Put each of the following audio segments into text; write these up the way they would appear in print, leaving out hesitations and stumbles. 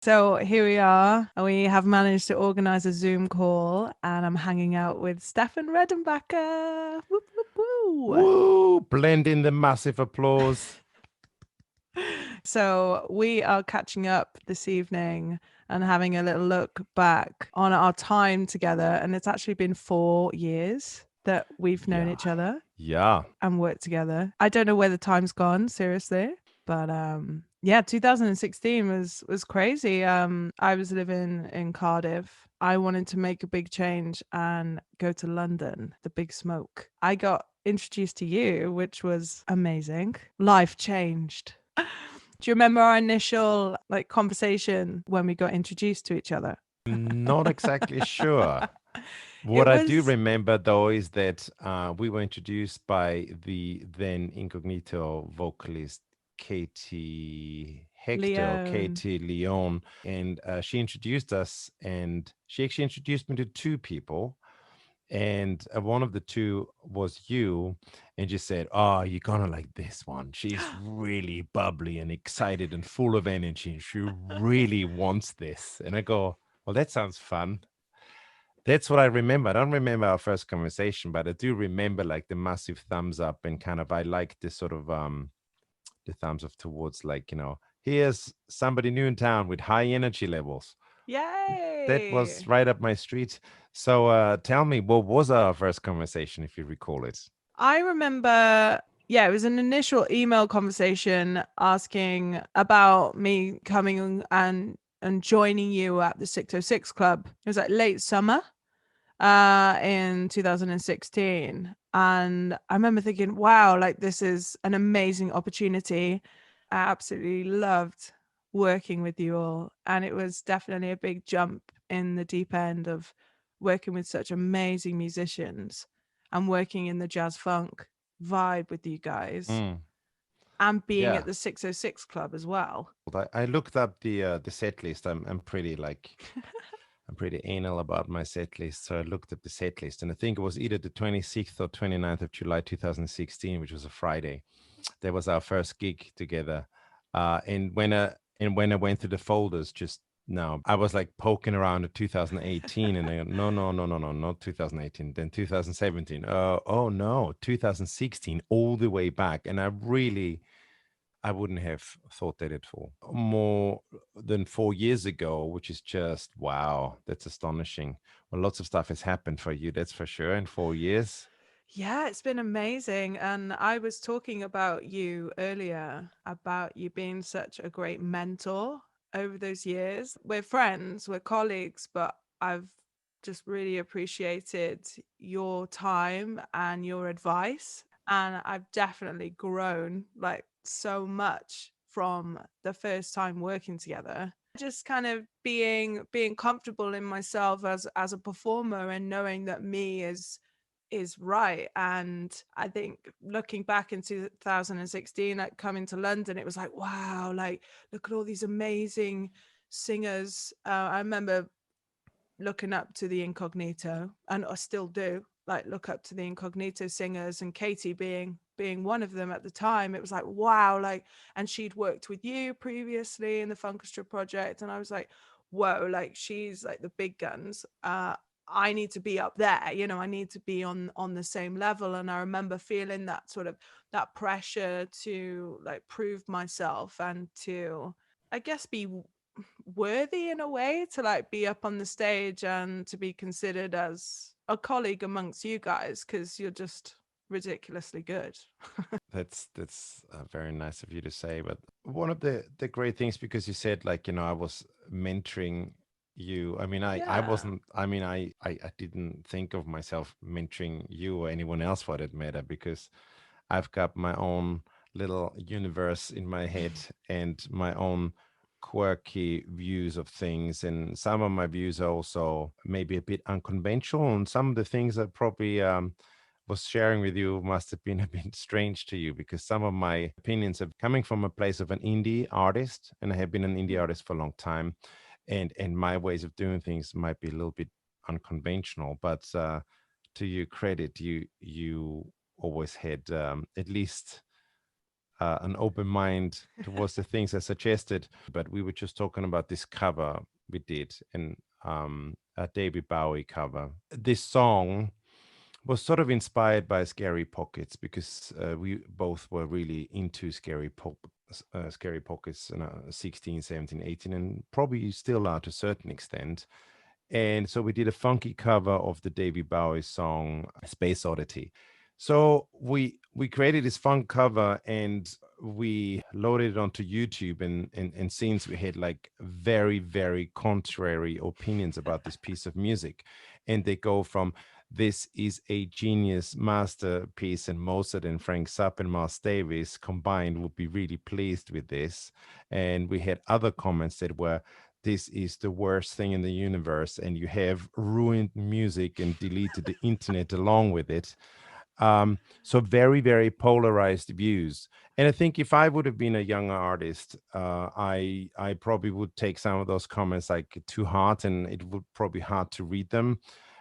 So here we are. We have managed to organize a Zoom call, and I'm hanging out with Stefan Redtenbacher. Woo, woo, woo. Woo! Blend in the massive applause. So we are catching up this evening and having a little look back on our time together. And it's actually been 4 years that we've known Yeah. each other Yeah. and worked together. I don't know where the time's gone, seriously. But yeah, 2016 was crazy. I was living in Cardiff. I wanted to make a big change and go to London, the big smoke. I got introduced to you, which was amazing. Life changed. Do you remember our initial conversation when we got introduced to each other? Not exactly sure. It What I do was remember, though, is that we were introduced by the then incognito vocalist Katie Hector, or Leon. Katie Leon, and she introduced us, and she actually introduced me to two people. And one of the two was you, and you said, "Oh, you're gonna like this one. She's really bubbly and excited and full of energy, and she really wants this." And I go, "Well, that sounds fun." That's what I remember. I don't remember our first conversation, but I do remember like the massive thumbs up, and kind of I like this sort of the thumbs up towards, like, here's somebody new in town with high energy levels. That was Yay! right up my street. So tell me, what was our first conversation, if you recall it? I remember, yeah, it was an initial email conversation asking about me coming and joining you at the 606 Club. It was like late summer in 2016. And I remember thinking, wow, like this is an amazing opportunity. I absolutely loved working with you all. And it was definitely a big jump in the deep end of working with such amazing musicians and working in the jazz funk vibe with you guys Mm, and being yeah. at the 606 Club as well. I looked up the set list. I'm pretty like I'm pretty anal about my set list. So I looked at the set list, and I think it was either the 26th or 29th of July 2016, which was a Friday. That was our first gig together. And when I went through the folders just now, I was like poking around at 2018, and I go, no, no, no, no, no, not 2018, then 2017. Oh no, 2016, all the way back. And I wouldn't have thought that at all. More than 4 years ago, which is just wow, that's astonishing. Well, lots of stuff has happened for you, that's for sure, in 4 years. Yeah, it's been amazing. And I was talking about you earlier, about you being such a great mentor over those years. We're friends, we're colleagues, but I've just really appreciated your time and your advice. And I've definitely grown like so much from the first time working together. Just kind of being comfortable in myself as a performer and knowing that me is right. And I think looking back in 2016, like coming to London, it was like, wow, like look at all these amazing singers. I remember looking up to the Incognito, and I still do, like look up to the Incognito singers, and Katie being one of them at the time. It was like, wow, like, and she'd worked with you previously in the Funkestra project, and I was like, whoa, like she's like the big guns. I need to be up there, I need to be on the same level. And I remember feeling that sort of that pressure to like prove myself and to, I guess, be worthy in a way to like be up on the stage and to be considered as a colleague amongst you guys, because you're just ridiculously good. That's very nice of you to say. But one of the great things, because you said, like, I was mentoring you. I mean, I Yeah. wasn't. I mean, I didn't think of myself mentoring you or anyone else for that matter, because I've got my own little universe in my head and my own quirky views of things. And some of my views are also maybe a bit unconventional, and some of the things I probably was sharing with you must have been a bit strange to you, because some of my opinions are coming from a place of an indie artist, and I have been an indie artist for a long time, and my ways of doing things might be a little bit unconventional. But to your credit, you always had at least an open mind towards the things I suggested. But we were just talking about this cover we did, and a David Bowie cover. This song was sort of inspired by Scary Pockets because we both were really into Scary Pockets in 16, 17, 18, and probably still are to a certain extent. And so we did a funky cover of the David Bowie song Space Oddity. So we created this funk cover and we loaded it onto YouTube, and since we had like very, very contrary opinions about this piece of music. And they go from this is a genius masterpiece, and Mozart and Frank Zappa and Miles Davis combined would be really pleased with this. And we had other comments that were, this is the worst thing in the universe, and you have ruined music and deleted the internet along with it. So very, very polarized views. And I think if I would have been a younger artist, I probably would take some of those comments like to heart, and it would probably hard to read them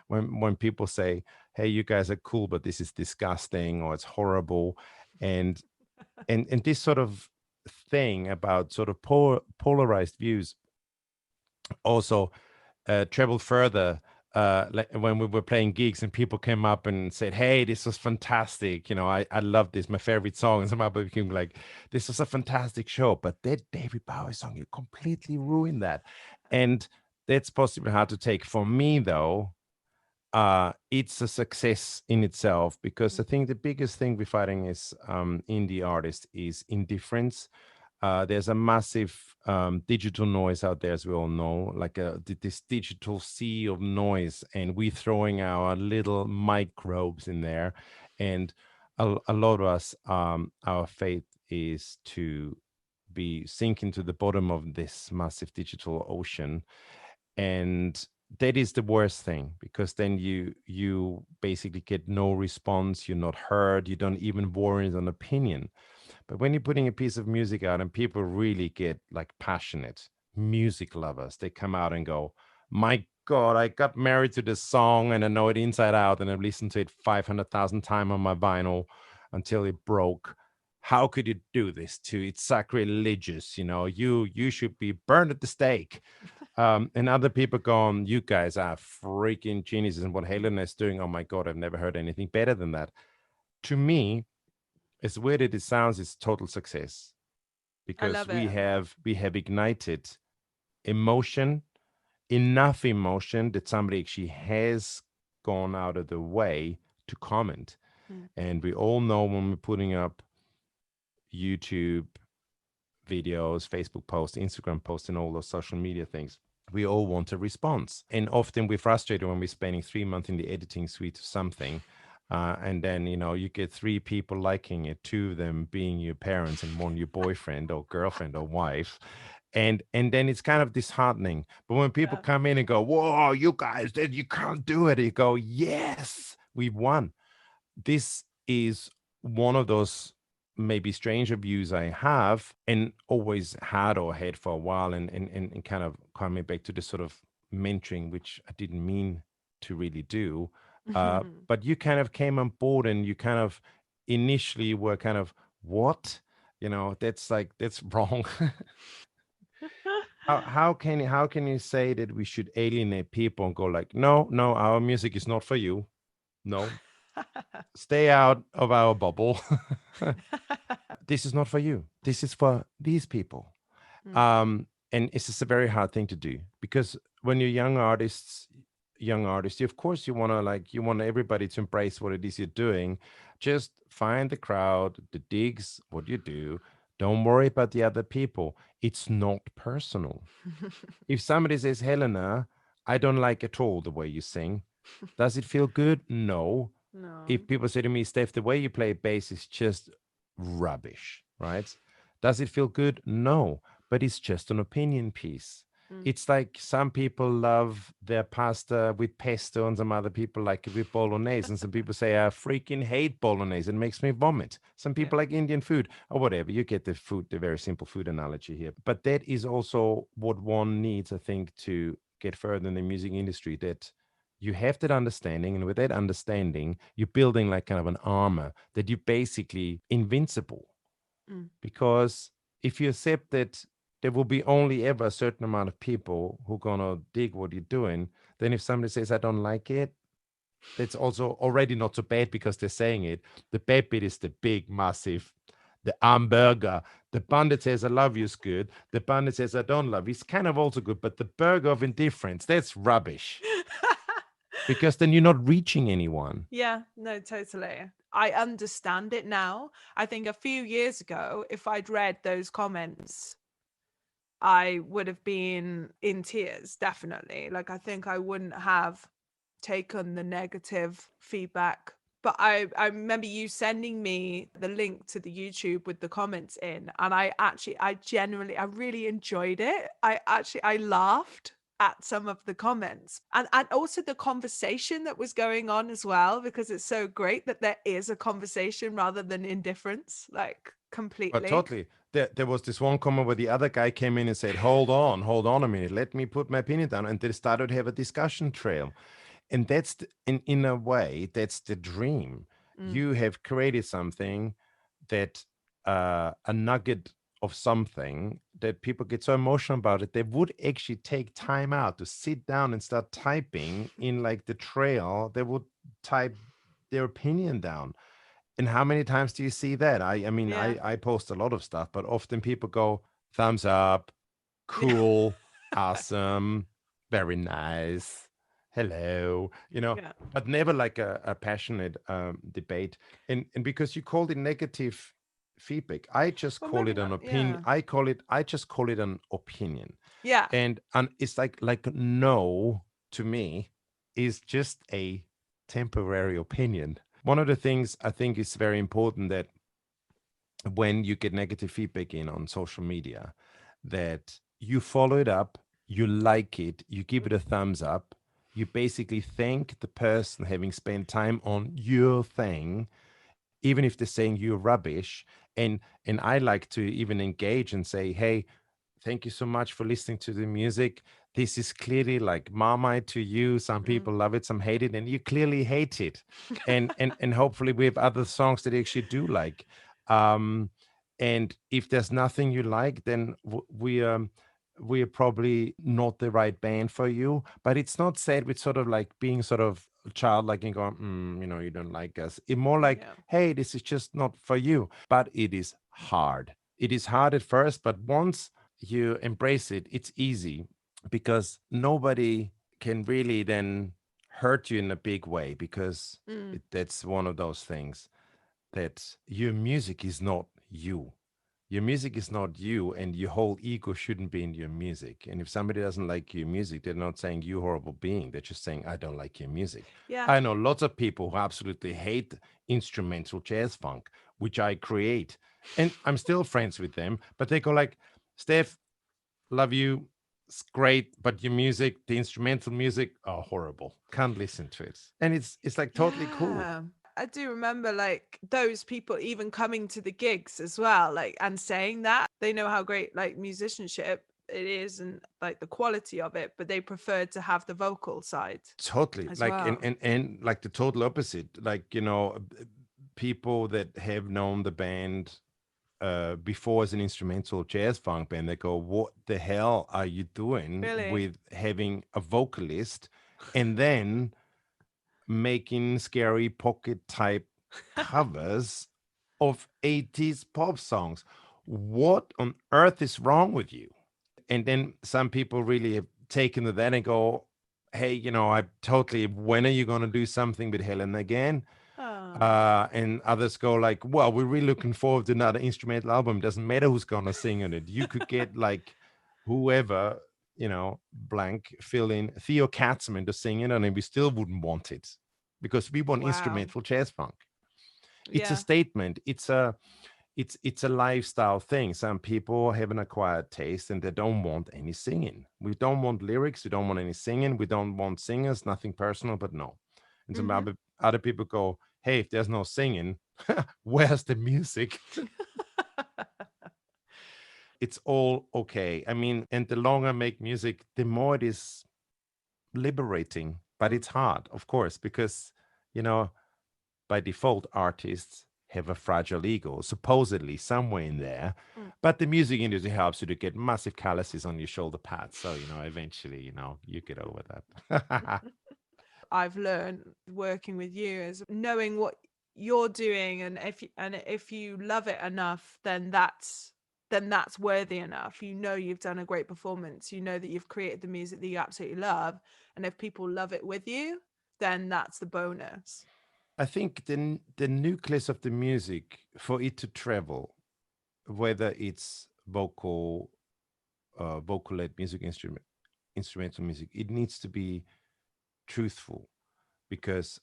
when people say, "Hey, you guys are cool, but this is disgusting," or "It's horrible," and and this sort of thing about sort of polarized views also traveled further. Like when we were playing gigs and people came up and said, "Hey, this was fantastic. You know, I love this. My favorite song." And some people became like, "This was a fantastic show, but that David Bowie song, you completely ruined that." And that's possibly hard to take. For me, though, it's a success in itself because I think the biggest thing we're fighting is indie artists is indifference. There's a massive digital noise out there, as we all know, like this digital sea of noise, and we throwing our little microbes in there. And a lot of us, our faith is to be sinking to the bottom of this massive digital ocean, and that is the worst thing because then you basically get no response, you're not heard, you don't even warrant an opinion. But when you're putting a piece of music out and people really get like passionate music lovers, they come out and go, "My God, I got married to this song and I know it inside out and I've listened to it 500,000 times on my vinyl until it broke. How could you do this to it's sacrilegious? You know, you should be burned at the stake." And other people going, "You guys are freaking geniuses." And what Helena is doing, oh my God, I've never heard anything better than that. To me, as weird as it sounds, it's total success I because love it. we have ignited emotion, enough emotion that somebody actually has gone out of the way to comment. Mm. And we all know when we're putting up YouTube videos, Facebook posts, Instagram posts, and all those social media things, we all want a response. And often we're frustrated when we're spending 3 months in the editing suite of something. And then, you get three people liking it, two of them being your parents and one your boyfriend or girlfriend or wife. And then it's kind of disheartening. But when people Yeah. come in and go, "Whoa, you guys, you can't do it," you go, "Yes, we've won." This is one of those maybe stranger views I have and always had or had for a while, and kind of coming back to this sort of mentoring, which I didn't mean to really do. But you kind of came on board and you kind of initially were kind of, "What? That's like, that's wrong." How can you say that we should alienate people and go like, "No, no, our music is not for you. No, stay out of our bubble." This is not for you. This is for these people. Mm. And it's just a very hard thing to do because when you're young artists, of course you want everybody to embrace what it is you're doing. Just find the crowd that digs what you do. Don't worry about the other people. It's not personal. If somebody says, "Helena, I don't like at all the way you sing," does it feel good? No. No. If people say to me, "Steph, the way you play bass is just rubbish," right? Does it feel good? No, but it's just an opinion piece. Mm. It's like some people love their pasta with pesto and some other people like it with bolognese. And some people say, "I freaking hate bolognese. It makes me vomit." Some Yeah. people like Indian food or whatever. You get the very simple food analogy here. But that is also what one needs, I think, to get further in the music industry, that you have that understanding, and with that understanding you're building like kind of an armor that you're basically invincible. Mm. because if you accept that there will be only ever a certain amount of people who gonna dig what you're doing, then if somebody says I don't like it, that's also already not so bad because they're saying it. The bad bit is the big, massive, the hamburger. The bun that says I love you is good. The bun that says I don't love you is kind of also good. But the burger of indifference, that's rubbish because then you're not reaching anyone. Yeah, no, totally. I understand it now. I think a few years ago, if I'd read those comments, I would have been in tears, definitely. Like, I think I wouldn't have taken the negative feedback. But I remember you sending me the link to the YouTube with the comments in, and I really enjoyed it. I laughed at some of the comments, and also the conversation that was going on as well, because it's so great that there is a conversation rather than indifference, like But completely. totally. There was this one comment where the other guy came in and said, hold on a minute, let me put my opinion down. And they started to have a discussion trail. And that's, in a way, that's the dream. Mm, You have created something that, a nugget of something that people get so emotional about it, they would actually take time out to sit down and start typing in like the trail. They would type their opinion down. And how many times do you see that? I mean, yeah. I post a lot of stuff, but often people go, thumbs up, Yeah. cool, awesome, very nice, hello, Yeah. but never like a passionate debate. And because you called it negative feedback, I just Well, call maybe it an not. opinion. Yeah. I just call it an opinion. Yeah. And it's like no to me is just a temporary opinion. One of the things I think is very important that when you get negative feedback in on social media, that you follow it up, you like it, you give it a thumbs up, you basically thank the person having spent time on your thing, even if they're saying you're rubbish. And I like to even engage and say, hey, thank you so much for listening to the music. This is clearly like Marmite to you. Some Mm. people love it, some hate it, and you clearly hate it. And hopefully we have other songs that you actually do like. Um, and if there's nothing you like, then we are probably not the right band for you. But it's not said with sort of like being sort of childlike and going, you don't like us. It more like, Yeah. hey, this is just not for you. But it is hard. It is hard at first, but once you embrace it, it's easy because nobody can really then hurt you in a big way because Mm. that's one of those things that your music is not you. Your music is not you, and your whole ego shouldn't be in your music. And if somebody doesn't like your music, they're not saying you horrible being. They're just saying I don't like your music. Yeah. I know lots of people who absolutely hate instrumental jazz funk, which I create, and I'm still friends with them. But they go like, Steph, love you. It's great, but your music, the instrumental music, are horrible. Can't listen to it. And it's like totally cool. Yeah. I do remember like those people even coming to the gigs as well, like and saying that they know how great like musicianship it is and like the quality of it, but they prefer to have the vocal side Totally. as Like and well. and and like the total opposite. Like, people that have known the band before as an instrumental jazz funk band, they go, what the hell are you doing Really? with having a vocalist and then making scary pocket type covers of 80s pop songs? What on earth is wrong with you? And then some people really have taken to that and go, hey, I totally, when are you going to do something with Helen again? Oh, And others go like, well, we're really looking forward to another instrumental album. Doesn't matter who's going to sing on it. You could get like whoever, blank, fill in Theo Katzman to sing it, and we still wouldn't want it because we want wow. instrumental jazz funk. It's a Yeah. statement. It's a lifestyle thing. Some people have an acquired taste and they don't want any singing. We don't want lyrics. We don't want any singing. We don't want singers. Nothing personal, but no. And some Hmm. other people go, hey, if there's no singing, where's the music? It's all okay. I mean, and the longer I make music, the more it is liberating. But Mm. it's hard, of course, because, you know, by default, artists have a fragile ego, supposedly somewhere in there. Mm. But the music industry helps you to get massive calluses on your shoulder pads. So, eventually, you get over that. I've learned working with you is knowing what you're doing, and if you love it enough, then that's worthy enough. You know you've done a great performance. You know that you've created the music that you absolutely love, and if people love it with you, then that's the bonus. I think the nucleus of the music, for it to travel, whether it's vocal-led music, instrumental music, it needs to be truthful, because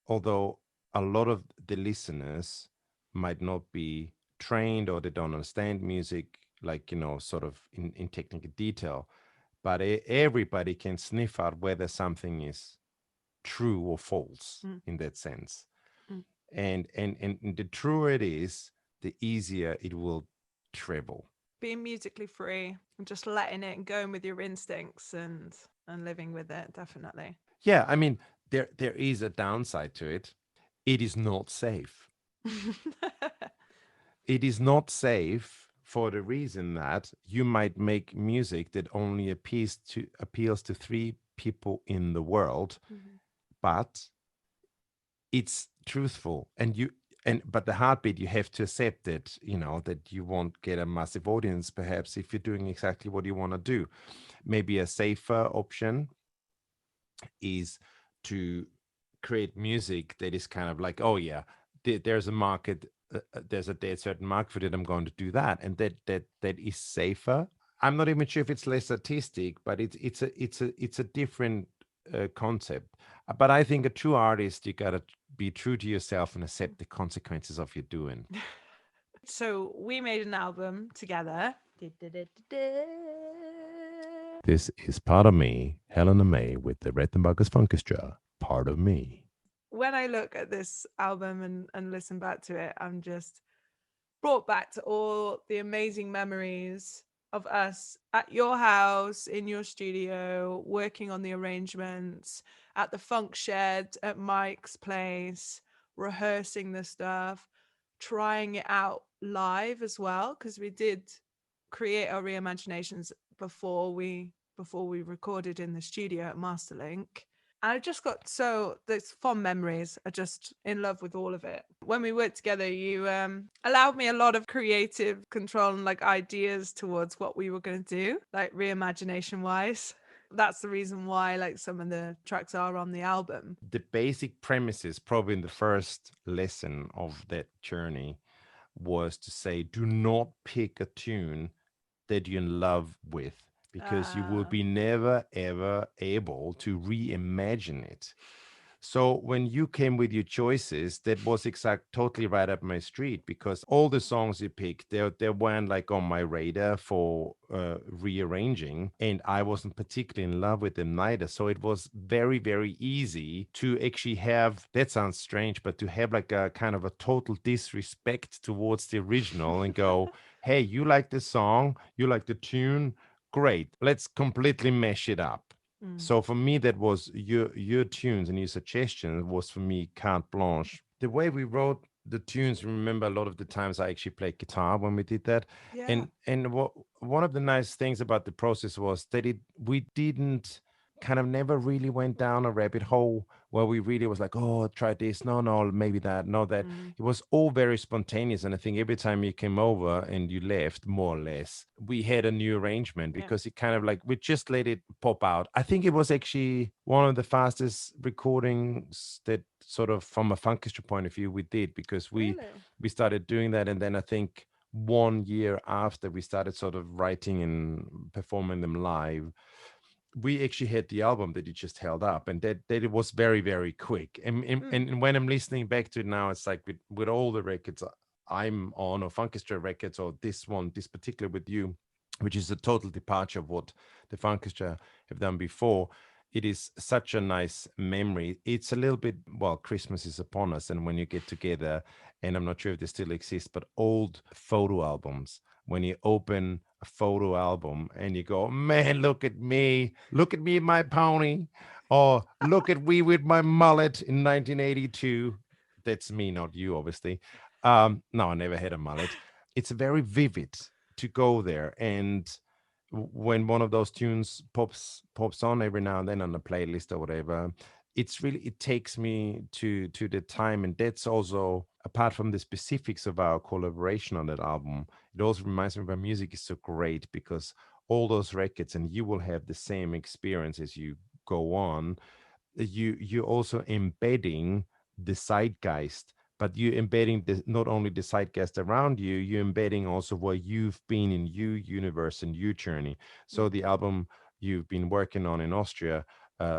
although a lot of the listeners might not be trained, or they don't understand music, like, sort of in technical detail, but everybody can sniff out whether something is true or false Mm, in that sense. mm. And the truer it is, the easier it will travel. Being musically free and just letting it and going with your instincts and living with it, definitely. Yeah, I mean, there is a downside to it. It is not safe. It is not safe for the reason that you might make music that only appeals to three people in the world, Mhm. but it's truthful, but the heartbeat, you have to accept it, that you won't get a massive audience, perhaps, if you're doing exactly what you want to do. Maybe a safer option is to create music that is kind of like, oh yeah, there's a market, there's a dead certain market for it, I'm going to do that, and that is safer. I'm not even sure if it's less artistic, but it's a different concept. But I think a true artist, you gotta be true to yourself and accept the consequences of your doing. So we made an album together. This is Part of Me, Helena May with the Redtenbacher's Funkestra. Part of Me. When I look at this album and listen back to it, I'm just brought back to all the amazing memories of us at your house, in your studio, working on the arrangements, at the funk shed, at Mike's place, rehearsing the stuff, trying it out live as well, because we did create our reimaginations before we recorded in the studio at Masterlink. And I just got so those fond memories. Are just in love with all of it. When we worked together, you allowed me a lot of creative control and like ideas towards what we were going to do, like reimagination wise. That's the reason why like some of the tracks are on the album. The basic premises, probably in the first lesson of that journey, was to say, do not pick a tune that you're in love with, because you will Uh, be never ever able to reimagine it. So when you came with your choices, that was totally right up my street, because all the songs you picked, they weren't like on my radar for rearranging, and I wasn't particularly in love with them neither. So it was very, very easy to actually have, that sounds strange, but to have like a kind of a total disrespect towards the original and go, hey, you like the song, you like the tune, great, let's completely mesh it up. mm, So for me, that was your tunes and your suggestions was for me carte blanche. The way we wrote the tunes, remember a lot of the times I actually played guitar when we did that, yeah. and what one of the nice things about the process was that we didn't kind of never really went down a rabbit hole where we really was like, oh, try this, no, maybe that, no, that. Mm, It was all very spontaneous, and I think every time you came over and you left, more or less, we had a new arrangement, yeah. because it kind of like we just let it pop out. I think it was actually one of the fastest recordings that, sort of from a Funkestra point of view, we did, because Really? we started doing that, and then I think 1 year after we started sort of writing and performing them live, we actually had the album that you just held up, and that it was very, very quick. Mm, And when I'm listening back to it now, it's like with all the records I'm on, or Funkestra records, or this particular with you, which is a total departure of what the Funkestra have done before. It is such a nice memory. It's a little bit, well, Christmas is upon us, and when you get together, and I'm not sure if they still exist, but old photo albums, when you open a photo album and you go, man, look at me, my pony, or look at me with my mullet in 1982. That's me, not you, obviously. No, I never had a mullet. It's very vivid to go there, and when one of those tunes pops on every now and then on the playlist or whatever, it's really, it takes me to the time, and that's also, apart from the specifics of our collaboration on that album, it also reminds me why music is so great, because all those records, and you will have the same experience as you go on, you're also embedding the zeitgeist, but you're embedding not only the zeitgeist around you, you're embedding also where you've been in your universe and your journey. So the Mm. album you've been working on in Austria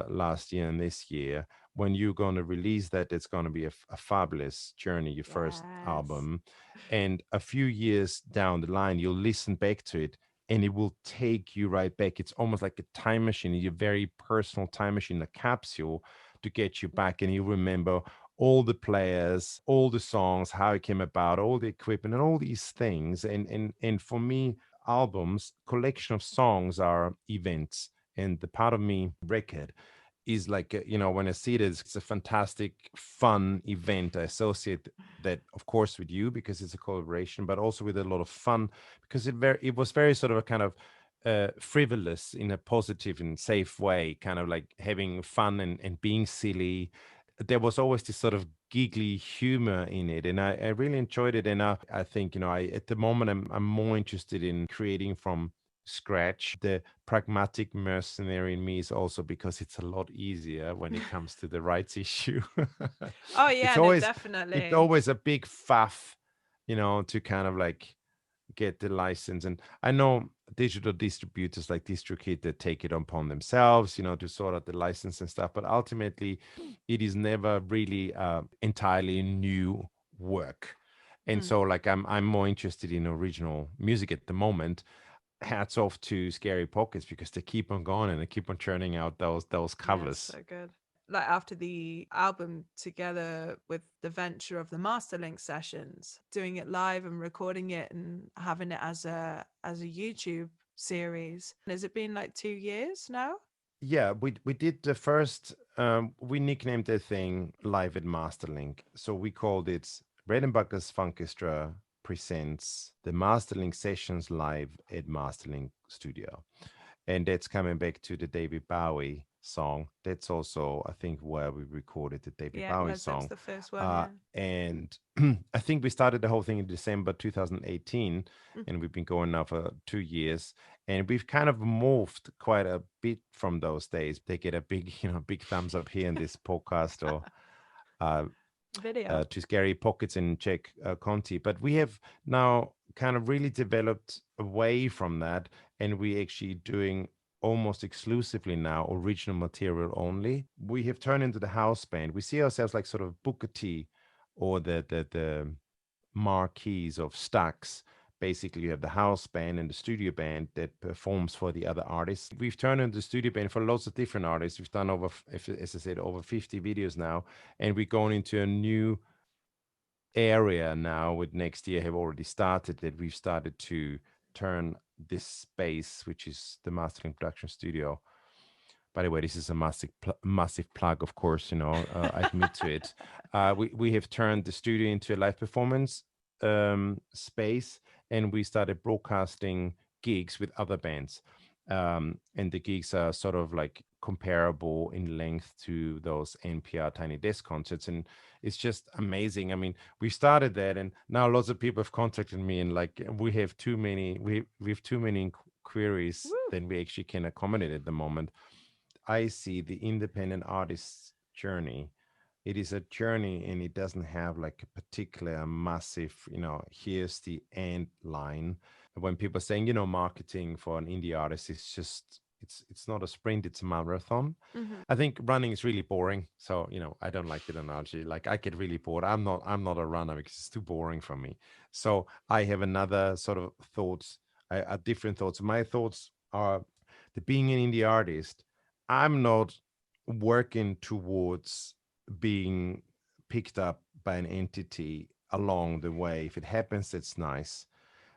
last year and this year, when you're going to release that, it's going to be a fabulous journey, your first Yes. album. And a few years down the line, you'll listen back to it, and it will take you right back. It's almost like a time machine, a very personal time machine, a capsule to get you back. And you remember all the players, all the songs, how it came about, all the equipment, and all these things. And for me, albums, collection of songs are events. And the part of me record is like, when I see it, it's a fantastic, fun event. I associate that, of course, with you because it's a collaboration, but also with a lot of fun, because it was very sort of a kind of frivolous in a positive and safe way, kind of like having fun and being silly. There was always this sort of giggly humor in it, and I really enjoyed it. And I think, I at the moment I'm more interested in creating from scratch. The pragmatic mercenary in me is also because it's a lot easier when it comes to the rights issue. Oh it's yeah, no, always it's definitely. always a big faff, to kind of like get the license. And I know digital distributors like DistroKid that take it upon themselves, to sort out the license and stuff. But ultimately, it is never really entirely new work. And Mm. so, like, I'm more interested in original music at the moment. Hats off to Scary Pockets because they keep on going and they keep on churning out those Yeah, it's covers. so good. Like after the album together with the venture of the Masterlink sessions, doing it live and recording it and having it as a YouTube series. Has it been like 2 years now? Yeah, we did the first. We nicknamed the thing Live at Masterlink, so we called it Redtenbacher's Funkestra presents the Masterlink sessions live at Masterlink Studio, and that's coming back to the David Bowie song. That's also, I think, where we recorded the David Yeah, Bowie Led Zepp's song. the first one, yeah. And I think we started the whole thing in December 2018, Mm. and we've been going now for 2 years. And we've kind of moved quite a bit from those days. They get a big, big thumbs up here in this podcast, or uh, Video. to Scary Pockets and Czech Conti. But we have now kind of really developed away from that, and we actually doing almost exclusively now original material only. We have turned into the house band. We see ourselves like sort of Booker T or the marquees of Stax. Basically, you have the house band and the studio band that performs for the other artists. We've turned into the studio band for lots of different artists. We've done over, as I said, over 50 videos now, and we're going into a new area now. With next year have already started, that we've started to turn this space, which is the mastering production studio. By the way, this is a massive plug, of course. I admit to it. We have turned the studio into a live performance space, and we started broadcasting gigs with other bands. And the gigs are sort of like comparable in length to those NPR Tiny Desk concerts, and it's just amazing. I mean, we started that, and now lots of people have contacted me, and like we have too many queries Woo. than we actually can accommodate at the moment. I see the independent artist's journey. It is a journey, and it doesn't have like a particular massive, here's the end line. When people are saying, marketing for an indie artist is just, it's not a sprint, it's a marathon. Hmm. I think running is really boring. So, I don't like that analogy. Like I get really bored. I'm not a runner because it's too boring for me. So I have another sort of thoughts, different thoughts. My thoughts are the being an indie artist. I'm not working towards being picked up by an entity along the way. If it happens, that's nice.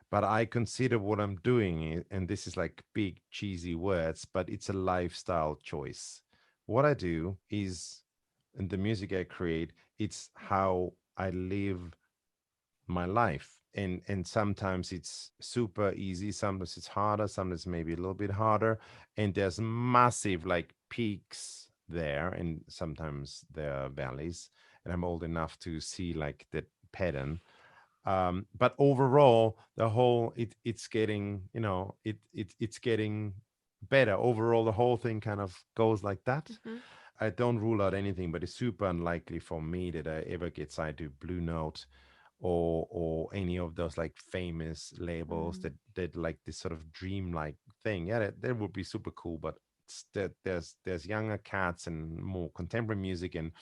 But I consider what I'm doing, and this is like big cheesy words, but it's a lifestyle choice. What I do is, and the music I create, it's how I live my life. And sometimes it's super easy, sometimes it's harder, sometimes maybe a little bit harder, and there's massive like peaks there, and sometimes there are valleys, and I'm old enough to see like that pattern. But overall the whole it's getting, it's getting better overall. The whole thing kind of goes like that. Hmm. I don't rule out anything, but it's super unlikely for me that I ever get signed to Blue Note or any of those like famous labels Mm. that like this sort of dreamlike thing. Yeah, that would be super cool. But there's younger cats and more contemporary music, and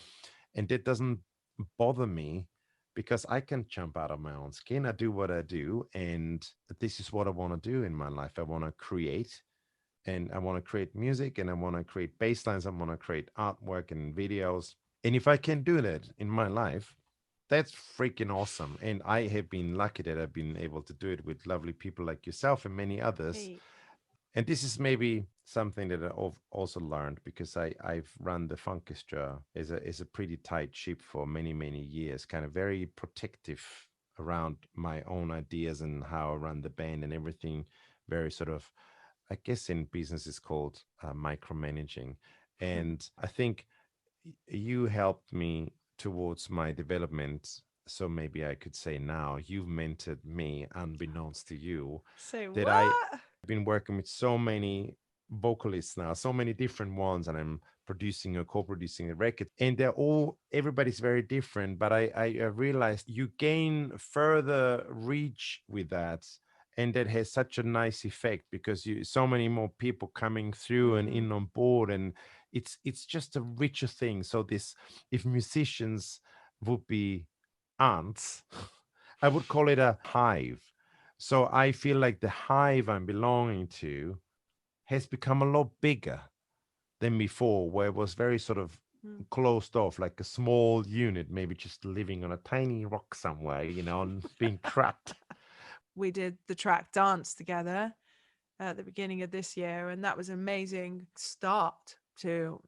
that doesn't bother me because I can jump out of my own skin. I do what I do, and this is what I want to do in my life. I want to create, and I want to create music, and I want to create bass lines. I want to create artwork and videos. And if I can do that in my life, that's freaking awesome. And I have been lucky that I've been able to do it with lovely people like yourself and many others. Hey. And this is maybe something that I've also learned because I've run the Funkestra as a pretty tight ship for many, many years, kind of very protective around my own ideas and how I run the band and everything. Very sort of, I guess in business is called micromanaging. And I think you helped me towards my development. So maybe I could say now you've mentored me, unbeknownst to you, Say that I've what? been working with so many vocalists now, so many different ones, and I'm producing or co-producing a record, and everybody's very different. But I realized you gain further reach with that, and that has such a nice effect because you so many more people coming through and Mm. in on board, and it's just a richer thing. So this, if musicians would be ants, I would call it a hive. So I feel like the hive I'm belonging to has become a lot bigger than before, where it was very sort of Mm. closed off, like a small unit, maybe just living on a tiny rock somewhere, and being trapped. We did the track Dance together at the beginning of this year, and that was an amazing start to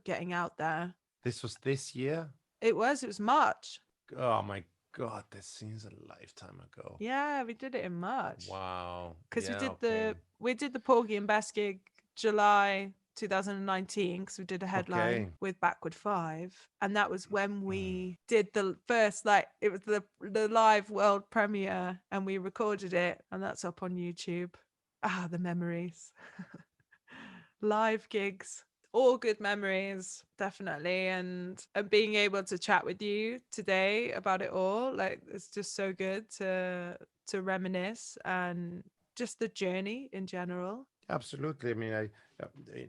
getting out there. This was this year. It was March. Oh my God, that seems a lifetime ago. Yeah, we did it in March Wow. because we Yeah, did okay. the Porgy and Bess gig July 2019 because we did a headline Okay. with Backward Five, and that was when Mm. we did the first, like, it was the live world premiere, and we recorded it, and that's up on YouTube. Ah, the memories. Live gigs, all good memories, definitely. And being able to chat with you today about it all, like, it's just so good to reminisce, and just the journey in general. Absolutely. I mean,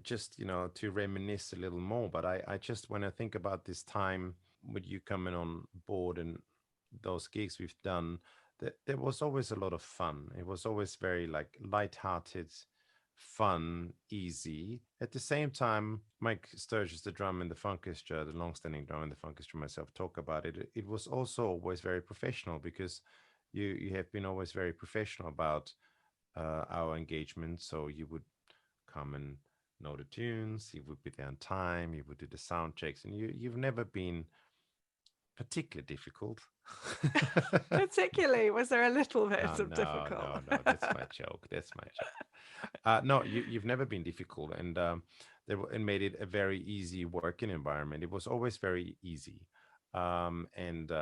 just, to reminisce a little more, but I just, when I think about this time with you coming on board and those gigs we've done, that there was always a lot of fun. It was always very like light-hearted, fun, easy. At the same time, Mike Sturgis, the drum in the Funkestra, the long-standing drum in the Funkestra, myself talk about it. It was also always very professional because you have been always very professional about our engagement. So you would come and know the tunes, you would be there on time, you would do the sound checks, and you've never been particularly difficult. Particularly, was there a little bit No, of no, difficult? no, no. That's my joke. That's my joke. No, you've never been difficult, and it made it a very easy working environment. It was always very easy, and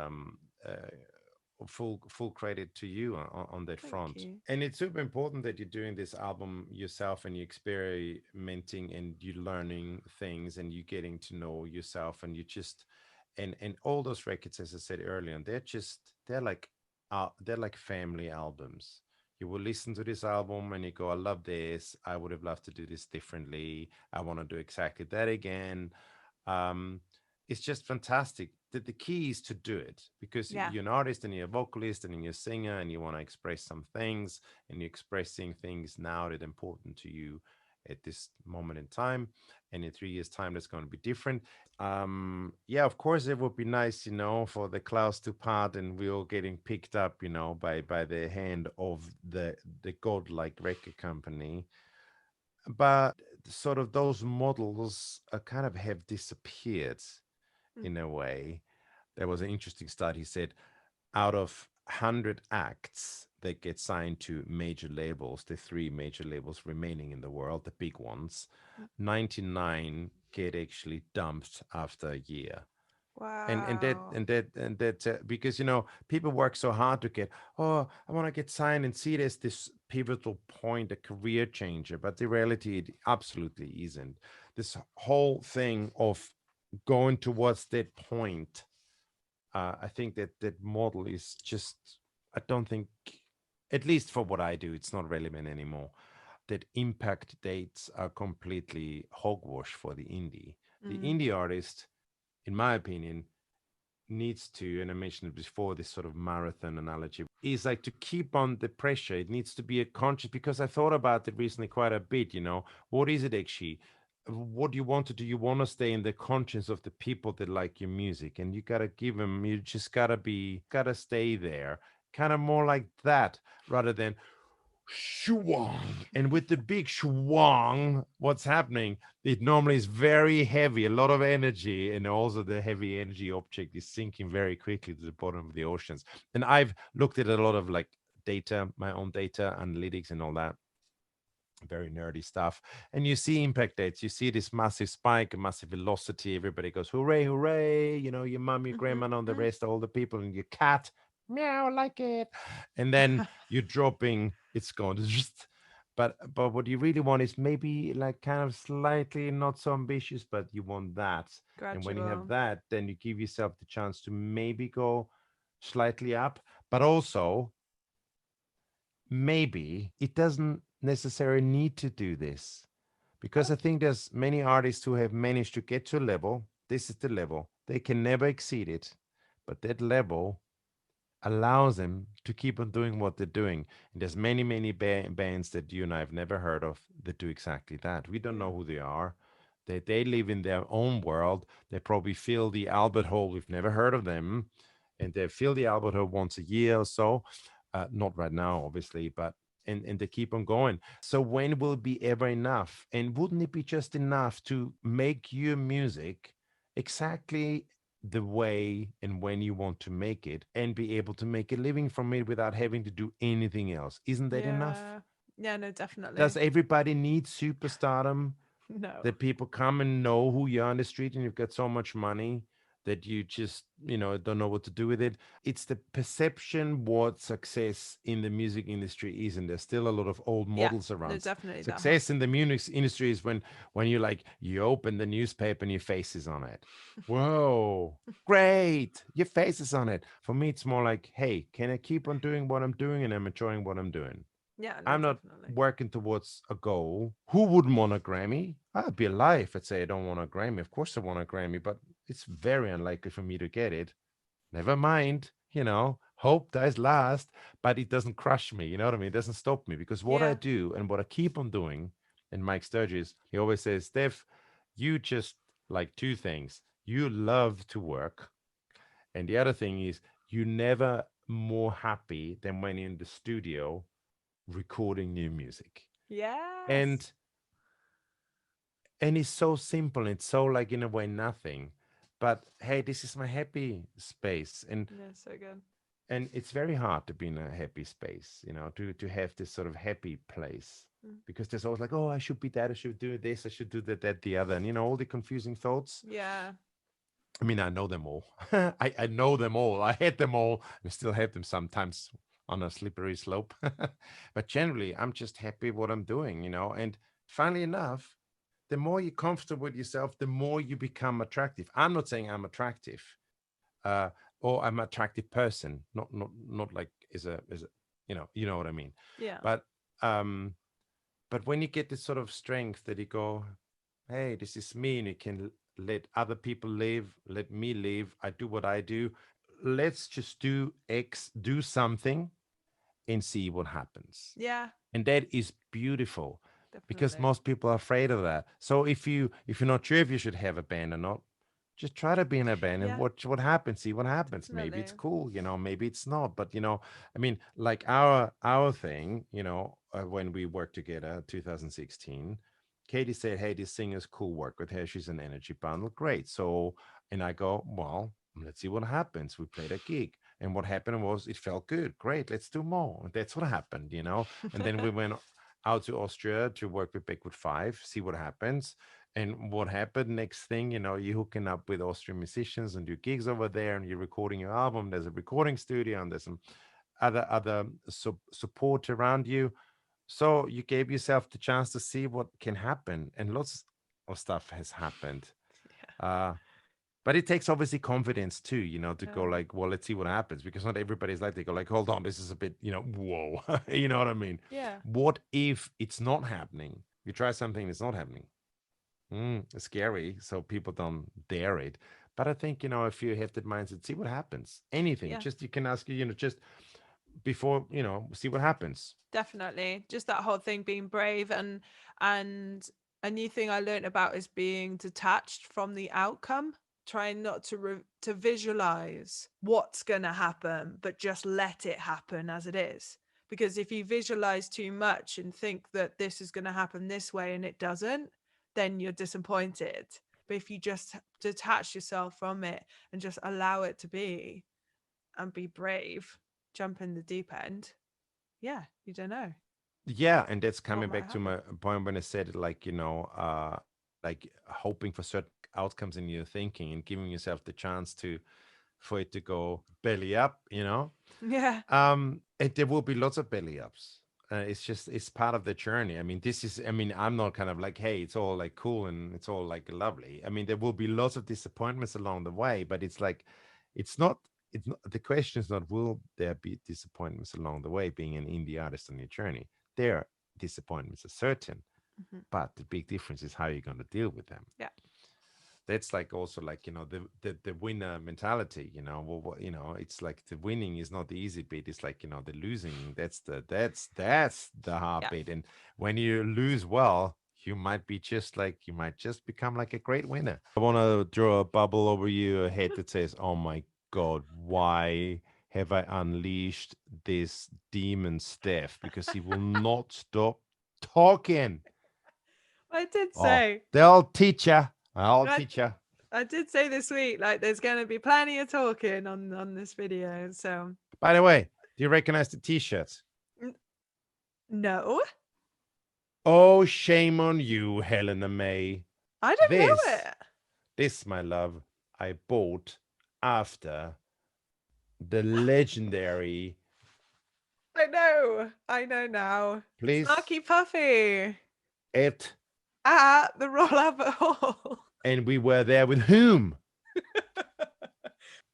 full credit to you on that Thank front. you. And it's super important that you're doing this album yourself and you're experimenting and you're learning things and you're getting to know yourself and you just and all those records, as I said earlier, they're like family albums. You will listen to this album and you go, I love this. I would have loved to do this differently. I want to do exactly that again. um, it's just fantastic. The key is to do it because Yeah. you're an artist and you're a vocalist and you're a singer and you want to express some things and you're expressing things now that are important to you at this moment in time. And in 3 years' time, that's going to be different. Yeah, of course, it would be nice, for the clouds to part and we're all getting picked up, by the hand of the godlike record company. But sort of those models kind of have disappeared Mm. in a way. There was an interesting study said out of 100 acts that get signed to major labels, the three major labels remaining in the world, the big ones, 99 get actually dumped after a year. Wow. Because people work so hard to get, oh, I want to get signed and see it as this pivotal point, a career changer, but the reality, it absolutely isn't. This whole thing of going towards that point, I think that that model is just, I don't think, at least for what I do, it's not relevant anymore. That impact dates are completely hogwash for the indie. The Mm. indie artist, in my opinion, needs to, and I mentioned it before, this sort of marathon analogy, is like to keep on the pressure. It needs to be a conscious, because I thought about it recently quite a bit, what is it actually? What do you want to do? You want to stay in the conscience of the people that like your music, and you got to give them, you just got to stay there, kind of more like that, rather than shwang. And with the big shwang, what's happening? It normally is very heavy, a lot of energy, and also the heavy energy object is sinking very quickly to the bottom of the oceans. And I've looked at a lot of like data, my own data analytics and all that, very nerdy stuff. And you see impact dates, you see this massive spike, a massive velocity. Everybody goes, hooray, hooray. Your mom, your Mm-hmm. grandma, and the Mm. rest, all the people, and your cat, meow, like it. And then you're dropping, it's gone. But what you really want is maybe like kind of slightly not so ambitious, but you want that. And when you have Gradual. that, then you give yourself the chance to maybe go slightly up, but also maybe it doesn't necessarily need to do this, because Oh, I think there's many artists who have managed to get to a level. This is the level. They can never exceed it, but that level allows them to keep on doing what they're doing. And there's many, many bands that you and I have never heard of that do exactly that. We don't yeah. know who they are. They live in their own world. They probably fill the Albert Hall. We've never heard of them. And they fill the Albert Hall once a year or so. Not right now, obviously, but and they keep on going. So when will it be ever enough? And wouldn't it be just enough to make your music exactly the way and when you want to make it, and be able to make a living from it without having to do anything else? Isn't that enough? Yeah. Yeah, no, definitely. Does everybody need superstardom, No. that people come and know who you are on the street, and you've got so much money that you just don't know what to do with it? It's the perception what success in the music industry is, and there's still a lot of old Yeah. models No, around. definitely that Success has. in the music industry is when you open the newspaper and your face is on it. Whoa, great, your face is on it. For me, it's more like, hey, can I keep on doing what I'm doing, and I'm enjoying what I'm doing? Yeah, no, I'm not definitely. working towards a goal. Who wouldn't want a Grammy? I'd be a lie if I'd say I don't want a Grammy. Of course I want a Grammy, but it's very unlikely for me to get it. Never mind, hope dies last, but it doesn't crush me. You know what I mean? It doesn't stop me, because what I Yeah. do and what I keep on doing, and Mike Sturgis, he always says, Steph, you just like two things. You love to work. And the other thing is, you never more happy than when you're in the studio recording new music. Yes. And it's so simple. It's so, like, in a way, nothing. But hey, this is my happy space. and Yeah, so good. and it's very hard to be in a happy space, to have this sort of happy place, Mm. because there's always like, oh, I should be that, I should do this, I should do that, the other, and all the confusing thoughts. Yeah. I mean, I know them all. I know them all. I had them all, and still have them sometimes on a slippery slope. But generally, I'm just happy what I'm doing. And funnily enough, the more you're comfortable with yourself, the more you become attractive. I'm not saying I'm attractive, uh, or I'm an attractive person. Not like is a you know what I mean. Yeah. But um, but when you get this sort of strength that you go, hey, this is me, and you can let other people live, let me live. I do what I do. Let's just do X, do something, and see what happens. Yeah, And that is beautiful, because definitely. most people are afraid of that. So if you're not sure if you should have a band or not, just try to be in a band and Yeah, watch what happens, see what happens. Maybe it's definitely. cool, maybe it's not. But I mean, like our thing, when we worked together 2016, Katie said, hey, this singer's cool, work with her, she's an energy bundle, great. So, and I go, well, let's see what happens. We played a gig, And what happened was it felt good. Great, let's do more. And that's what happened, And then we went out to Austria to work with Backwood Five, see what happens. And what happened next thing, you're hooking up with Austrian musicians and do gigs over there, and you're recording your album. There's a recording studio, and there's some other support around you. So you gave yourself the chance to see what can happen, and lots of stuff has happened. Uh, but it takes obviously confidence too, to go Yeah. like, well, let's see what happens, because not everybody's like, they go like, hold on, this is a bit, whoa, you know what I mean? Yeah. What if it's not happening? You try something that's not happening. It's scary, so people don't dare it. But I think, if you have that mindset, see what happens. Anything, Yeah. just you can ask, just before, see what happens. Definitely. Just that whole thing being brave, and a new thing I learned about is being detached from the outcome, trying not to visualize what's going to happen, but just let it happen as it is. Because if you visualize too much and think that this is going to happen this way and it doesn't, then you're disappointed. But if you just detach yourself from it and just allow it to be and be brave, jump in the deep end, yeah, you don't know Yeah, and that's what coming might back to happen. my point when I said it, like, like hoping for certain outcomes in your thinking and giving yourself the chance to for it to go belly up, Yeah, and there will be lots of belly ups. It's part of the journey. I mean, I'm not kind of like, hey, it's all like cool and it's all like lovely. I mean, there will be lots of disappointments along the way, but it's like, it's not. It's not, the question is not, will there be disappointments along the way? Being an indie artist on your journey, there are disappointments are certain, hmm, but the big difference is how you're going to deal with them. yeah, That's like also like, the winner mentality, it's like the winning is not the easy bit. It's like, the losing, that's the hard yeah. bit. And when you lose, well, you might just become like a great winner. I want to draw a bubble over your head that says, oh my god, why have I unleashed this demon Steph, because he will not stop talking. I did Oh, say, they'll teach you. I'll I, teach you. I did say this week, like there's going to be plenty of talking on this video. So By the way, do you recognize the t-shirts? n- no, Oh, shame on you, Helena May. I don't know This, it. this, my love, I bought after the legendary. I know now. Please, Snarky Puffy it, at the Royal Albert Hall. and we were there with whom?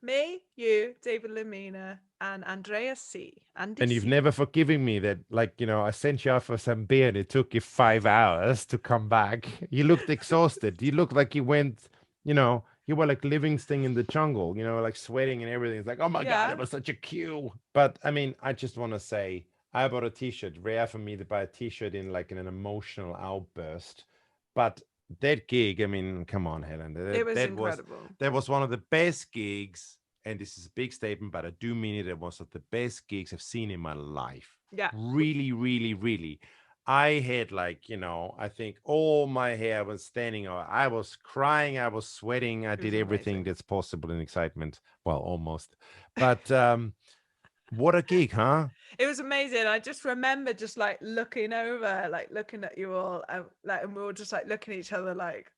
Me, you, David Lamina, and Andrea C. Andy And you've C. never forgiven me that, like, I sent you out for some beer and it took you 5 hours to come back. You looked exhausted. You looked like you went, you were like Livingston in the jungle, like sweating and everything. It's like, oh my God, it Yeah, was such a queue. But I mean, I just want to say, I bought a t-shirt. Rare for me to buy a t-shirt in like in an emotional outburst. But that gig, I mean, come on, Helen. it That, was that was incredible. that was one of the best gigs, and this is a big statement, but I do mean it. It was one of the best gigs I've seen in my life. Yeah, Really, really, really. I had like, I think all my hair was standing out. I was crying, I was sweating, I it did was everything amazing. that's possible in excitement. Well, almost. But what a gig, huh? It was amazing. I just remember just like looking over, like looking at you all, and we were just like looking at each other, like,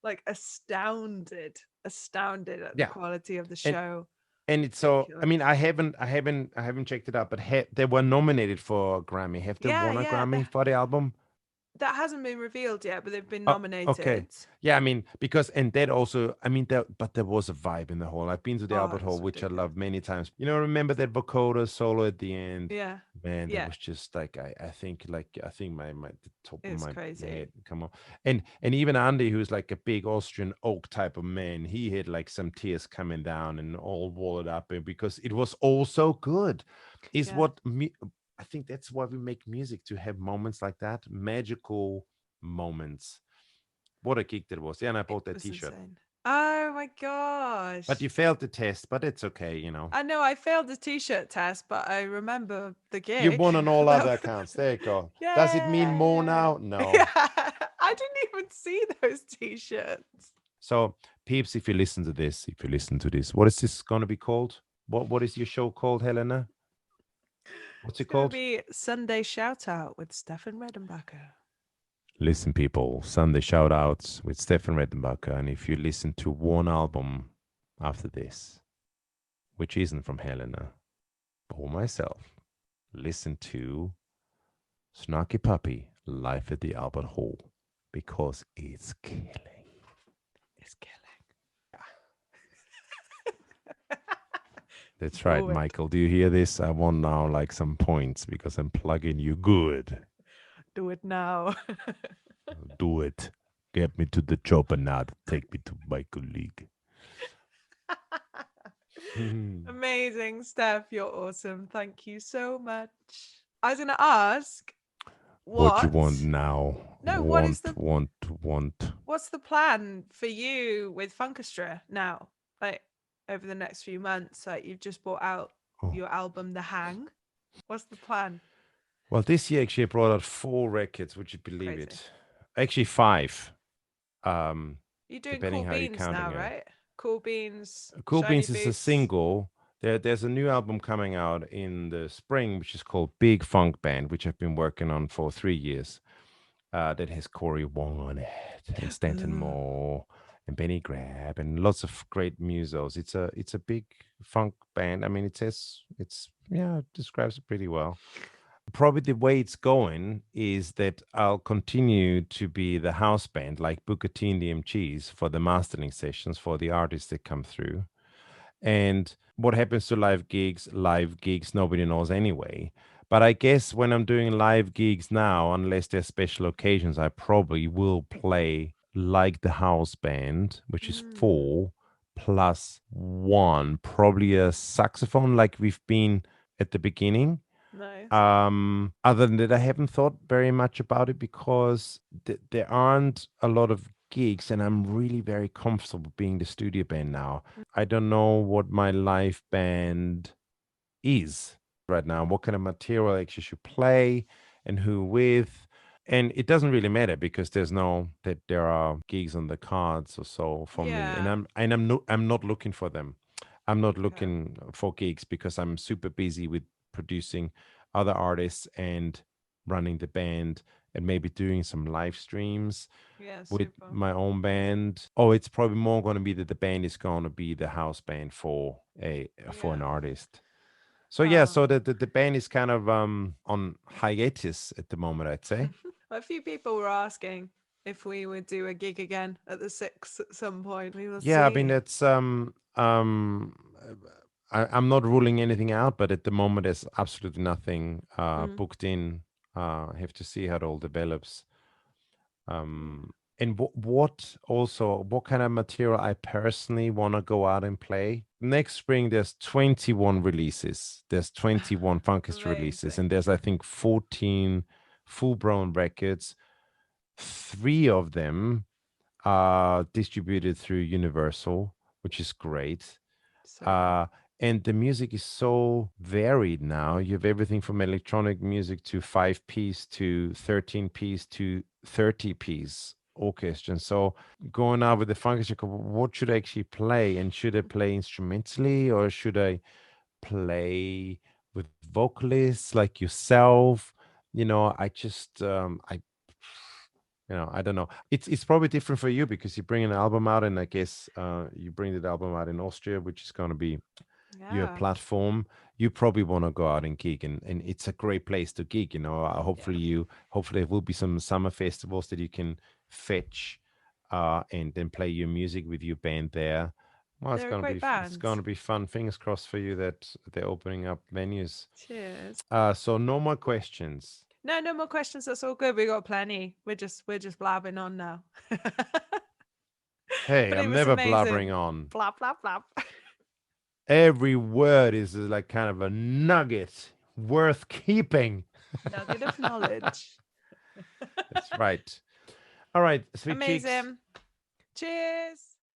like astounded at the Yeah. quality of the And show. and it's so, I mean, Ridiculous. I haven't checked it out, but they were nominated for a Grammy. Have they Yeah, won a yeah. Grammy for the album? That hasn't been revealed yet, but they've been Oh, okay. nominated. Yeah, I mean, because and that also, I mean, but there was a vibe in the hall. I've been to the Oh, Albert it Hall, was which I ridiculous. love many times. Remember that vocoder solo at the end? Yeah, Man, that yeah. was just like I think my the top of It was my crazy. head. Come on, and even Andy, who's like a big Austrian oak type of man, he had like some tears coming down and all walled up, because it was all so good. Is Yeah, what I think that's why we make music, to have moments like that, magical moments. What a gig that was. Yeah, and I it bought that was t-shirt. insane. Oh my But gosh. you failed the test, but it's okay. I know I failed the t-shirt test, but I remember the You gig. won on all That other was accounts. There you go. Does it mean more yeah. now? No. Yeah. I didn't even see those t-shirts. So, peeps, if you listen to this, what is this going to be called? What is your show called, Helena? What's It's it going to called? be Sunday Shout Out with Stefan Redtenbacher. Listen, people, Sunday shout outs with Stefan Redtenbacher. And if you listen to one album after this, which isn't from Helena or myself, listen to Snarky Puppy Life at the Albert Hall because it's killing. It's killing. That's right, Do it. Michael. Do you hear this? I want now like some points because I'm plugging you good. Do it now. Do it. Get me to the chopper now. Take me to my colleague. Amazing, Steph. You're awesome. Thank you so much. I was going to ask What you what? want now? No, what is Want. what's the plan for you with Funkestra now? Like over the next few months, like you've just brought out Oh. your album The Hang. What's the plan? Well, this year actually I brought out 4 records. Would you believe Crazy. it? Actually, 5. Um, You're doing depending Cool how you're Beans now, counting it. right? Cool Beans, Cool Shiny Beans is a Boots. single. There's a new album coming out in the spring, which is called Big Funk Band, which I've been working on for 3 years. That has Corey Wong on it, and Stanton Ooh, Moore, and Benny Grab, and lots of great musos. It's a big funk band. I mean, it describes it pretty well. Probably the way it's going is that I'll continue to be the house band, like Booker T and the MGs, for the mastering sessions for the artists that come through. And what happens to live gigs nobody knows anyway. But I guess when I'm doing live gigs now, unless there's special occasions, I probably will play like the house band, which is mm, 4 plus 1, probably a saxophone like we've been at the beginning. nice. Other than that, I haven't thought very much about it because there aren't a lot of gigs, and I'm really very comfortable being the studio band now. I don't know what my live band is right now, what kind of material I actually should play, and who with. And it doesn't really matter because there are gigs on the cards or so for me, and Yeah. I'm not looking for them. I'm not Okay. looking for gigs because I'm super busy with producing other artists and running the band and maybe doing some live streams Yeah, with super. my own band. Oh, it's probably more going to be that the band is going to be the house band for an Yeah. artist. So yeah, Oh. so the band is kind of on hiatus at the moment, I'd say. A few people were asking if we would do a gig again at the Six at some point. We will Yeah, I mean see. it's I'm not ruling anything out, but at the moment there's absolutely nothing Mm, booked in. I have to see how it all develops. yeah. And what kind of material I personally want to go out and play. Next spring, there's 21 releases. There's 21 Funkestra releases, Amazing. and there's, I think, 14 full blown records. 3 of them are distributed through Universal, which is great. So good. Uh, and the music is so varied now. You have everything from electronic music to 5 piece to 13 piece to 30 piece orchestra. And so going out with the funk, what should I actually play? And should I play instrumentally or should I play with vocalists like yourself? I just I don't know. It's probably different for you because you bring an album out, and I guess you bring the album out in Austria, which is going to be your Yeah. platform. You probably want to go out and gig, and it's a great place to gig. Yeah. Hopefully there will be some summer festivals that you can fetch, and then play your music with your band there. Well, They're a great it's band. gonna be fun. Fingers crossed for you that they're opening up venues. Cheers. So no more questions. No, no more questions. That's all good. We got plenty. We're just blabbing on now. Hey, But it I'm was never blabbering amazing. on. Blab blab blab. Every word is like kind of a nugget worth keeping. Nugget of knowledge. That's right. All right, sweet cheeks. Amazing. Cheers.